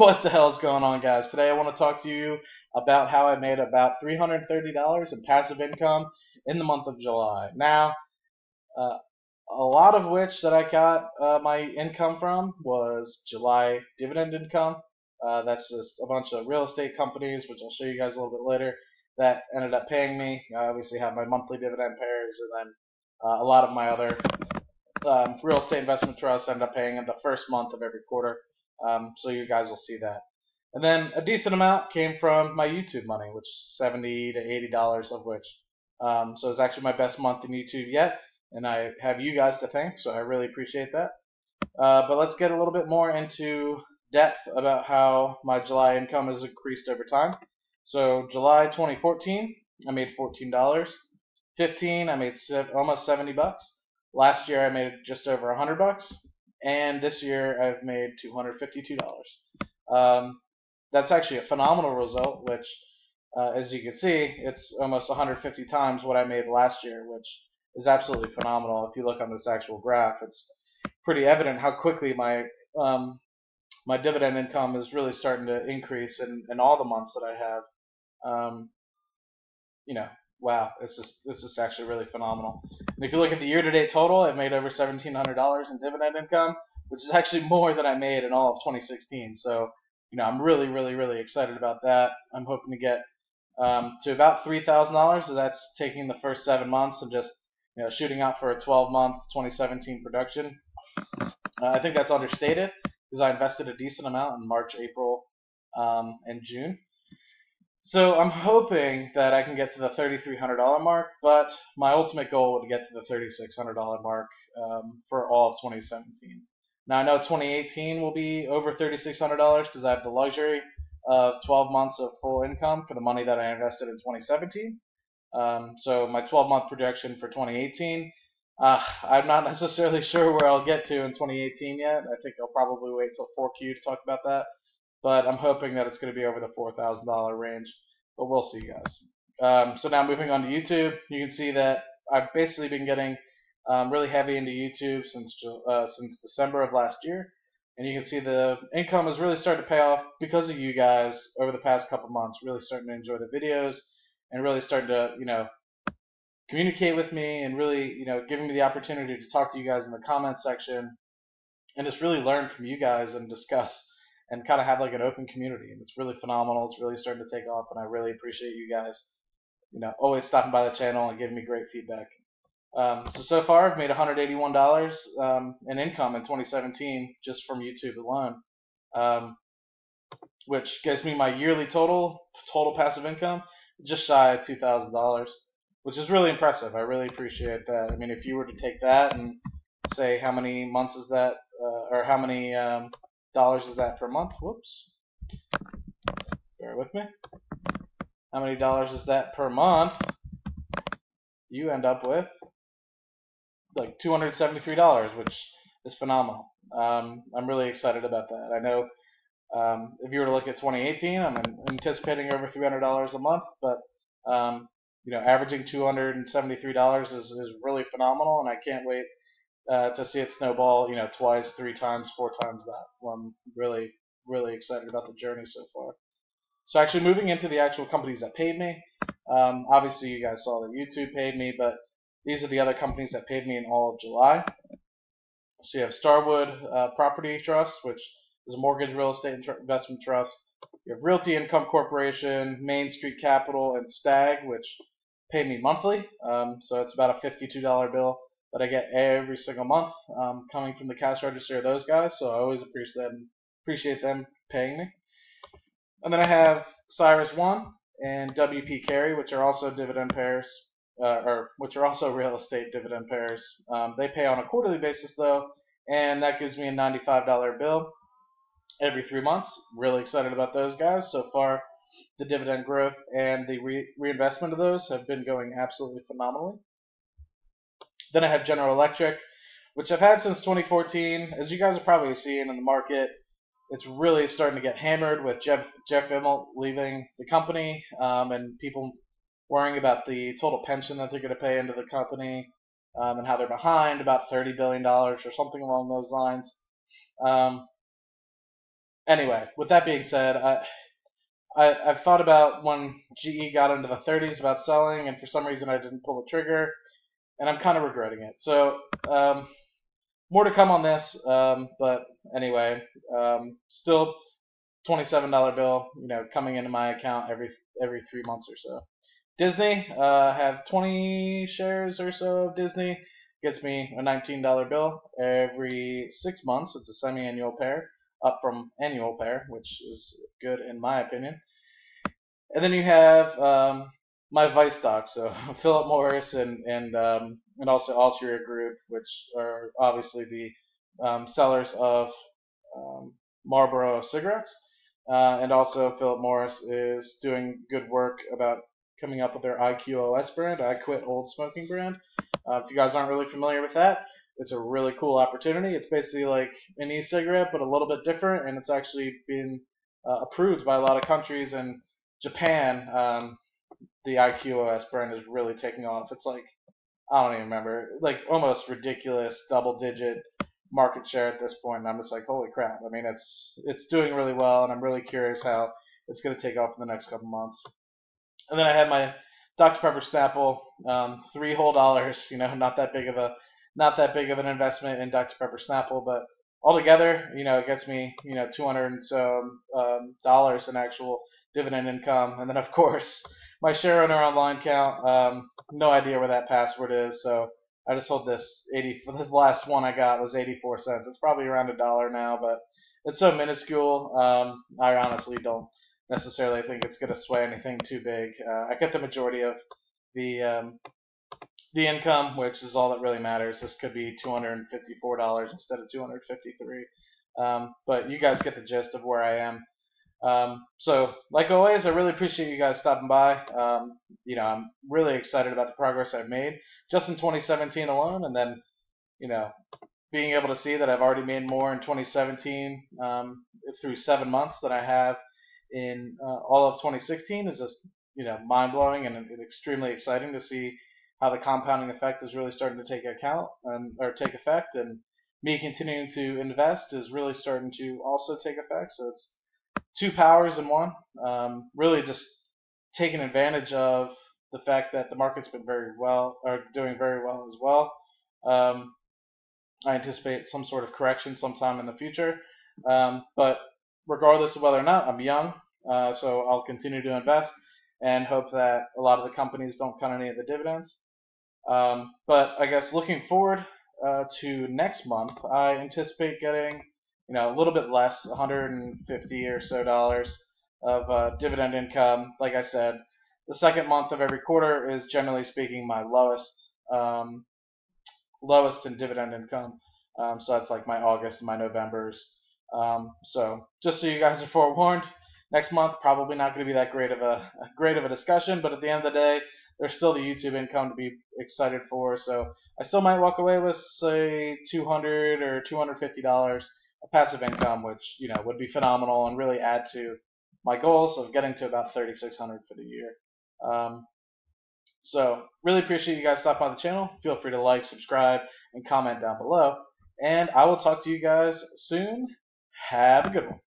What the hell is going on, guys? Today I want to talk to you about how I made about $330 in passive income in the month of July. Now, uh, a lot of which that I got my income from was July dividend income. That's just a bunch of real estate companies, which I'll show you guys a little bit later, that ended up paying me. I obviously have my monthly dividend payers, and then a lot of my other real estate investment trusts end up paying in the first month of every quarter. So you guys will see that. And then a decent amount came from my YouTube money, which $70 to $80 of which. So it's actually my best month in YouTube yet, and I have you guys to thank, so I really appreciate that. But let's get a little bit more into depth about how my July income has increased over time. So July 2014, I made $14. 15, I made almost $70. Last year I made just over $100, and this year I've made $252. That's actually a phenomenal result, which, as you can see, it's almost 150 times what I made last year, which is absolutely phenomenal. If you look on this actual graph, it's pretty evident how quickly my dividend income is really starting to increase in all the months that I have. Um, you know, wow, it's just actually really phenomenal. And if you look at the year-to-date total, I've made over $1,700 in dividend income, which is actually more than I made in all of 2016. So, I'm really, really, really excited about that. I'm hoping to get to about $3,000. So that's taking the first 7 months and just shooting out for a 12-month 2017 production. I think that's understated because I invested a decent amount in March, April, and June. So I'm hoping that I can get to the $3,300 mark, but my ultimate goal would get to the $3,600 mark for all of 2017. Now I know 2018 will be over $3,600 because I have the luxury of 12 months of full income for the money that I invested in 2017. So my 12-month projection for 2018, I'm not necessarily sure where I'll get to in 2018 yet. I think I'll probably wait till 4Q to talk about that. But I'm hoping that it's going to be over the $4,000 range. But we'll see, guys. So now moving on to YouTube, you can see that I've basically been getting really heavy into YouTube since December of last year. And you can see the income has really started to pay off because of you guys over the past couple months, really starting to enjoy the videos and really starting to, communicate with me and really, giving me the opportunity to talk to you guys in the comments section and just really learn from you guys and discuss and kind of have like an open community. And it's really phenomenal. It's really starting to take off, and I really appreciate you guys, always stopping by the channel and giving me great feedback. So far, I've made $181 in income in 2017 just from YouTube alone, which gives me my yearly total passive income just shy of $2,000, which is really impressive. I really appreciate that. I mean, if you were to take that and say how many months is that, or how many dollars is that per month? Whoops. Bear with me. How many dollars is that per month? You end up with like $273, which is phenomenal. I'm really excited about that. I know if you were to look at 2018, I'm anticipating over $300 a month, but averaging $273 is really phenomenal, and I can't wait to see it snowball, twice, 3 times, 4 times that. Well, I'm really, really excited about the journey so far. So actually moving into the actual companies that paid me, obviously you guys saw that YouTube paid me, but these are the other companies that paid me in all of July. So you have Starwood Property Trust, which is a mortgage real estate investment trust. You have Realty Income Corporation, Main Street Capital, and Stag, which pay me monthly. So it's about a $52 bill that I get every single month coming from the cash register of those guys. So I always appreciate them paying me. And then I have Cyrus One and WP Carey, which are also dividend payers, or which are also real estate dividend payers. They pay on a quarterly basis though, and that gives me a $95 bill every 3 months. Really excited about those guys. So far, the dividend growth and the reinvestment of those have been going absolutely phenomenally. Then I have General Electric, which I've had since 2014. As you guys are probably seeing in the market, it's really starting to get hammered with Jeff Immelt leaving the company, and people worrying about the total pension that they're going to pay into the company, and how they're behind about $30 billion or something along those lines. Anyway, with that being said, I've thought about when GE got into the 30s about selling, and for some reason I didn't pull the trigger, and I'm kind of regretting it. So more to come on this, but anyway, still $27 bill, coming into my account every 3 months or so. Disney, have 20 shares or so of Disney. Gets me a $19 bill every 6 months. It's a semi-annual pair, up from annual pair, which is good in my opinion. And then you have my Vice stocks, so Philip Morris and also Altria Group, which are obviously the sellers of Marlboro cigarettes. And also Philip Morris is doing good work about coming up with their IQOS brand, I Quit Old Smoking brand. If you guys aren't really familiar with that, it's a really cool opportunity. It's basically like an e-cigarette, but a little bit different, and it's actually been approved by a lot of countries. And Japan, the IQOS brand is really taking off. It's like, I don't even remember, like almost ridiculous double-digit market share at this point, and I'm just like, holy crap. I mean, it's doing really well, and I'm really curious how it's going to take off in the next couple months. And then I had my Dr. Pepper Snapple, $3 whole. Not that big of an investment in Dr. Pepper Snapple, but altogether, it gets me, 200 and so dollars in actual dividend income. And then of course, my share owner online count, no idea where that password is, so I just hold this 80. This last one I got was 84 cents. It's probably around $1 now, but it's so minuscule. I honestly don't necessarily think it's going to sway anything too big. I get the majority of the the income, which is all that really matters. This could be $254 instead of 253. But you guys get the gist of where I am. So, like always, I really appreciate you guys stopping by. I'm really excited about the progress I've made just in 2017 alone, and then, you know, being able to see that I've already made more in 2017 through 7 months than I have in all of 2016 is just, mind blowing and extremely exciting to see how the compounding effect is really starting to take take effect, and me continuing to invest is really starting to also take effect. So it's two powers in one. Really just taking advantage of the fact that the market's been doing very well as well. I anticipate some sort of correction sometime in the future. But regardless of whether or not, I'm young, so I'll continue to invest and hope that a lot of the companies don't cut any of the dividends. But I guess looking forward to next month, I anticipate getting a little bit less, 150 or so dollars of dividend income. Like I said, the second month of every quarter is generally speaking my lowest in dividend income. So that's like my August and my Novembers. So just so you guys are forewarned, next month probably not going to be that great of a discussion. But at the end of the day, there's still the YouTube income to be excited for. So I still might walk away with say $200 or $250 of passive income, which would be phenomenal and really add to my goals of getting to about 3,600 for the year. So really appreciate you guys stopping by the channel. Feel free to like, subscribe, and comment down below. And I will talk to you guys soon. Have a good one.